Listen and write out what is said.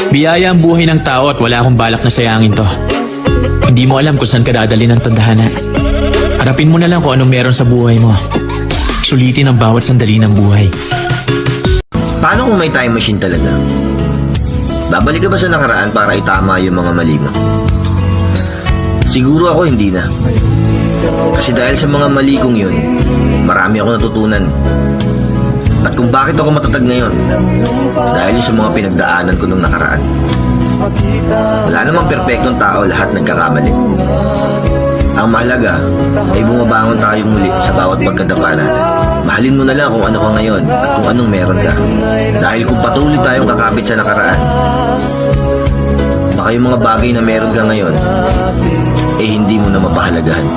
Biyaya ang buhay ng tao at wala akong balak na sayangin to. Hindi mo alam kung saan ka dadali ng tadhana. Harapin mo na lang kung anong meron sa buhay mo. Sulitin ang bawat sandali ng buhay. Paano kung may time machine talaga? Babalik ka ba sa nakaraan para itama yung mga mali mo? Siguro ako hindi na. Kasi dahil sa mga mali kong yun, marami ako natutunan. At kung bakit ako matatag ngayon, dahil sa mga pinagdaanan ko nung nakaraan. Wala namang perpektong tao, lahat nagkakamali. Ang mahalaga ay bumabangon tayo muli sa bawat pagkadapa natin. Mahalin mo na lang kung ano ka ngayon at kung anong meron ka. Dahil kung patuloy tayong kakapit sa nakaraan, baka yung mga bagay na meron ka ngayon, eh hindi mo na mapahalagahan.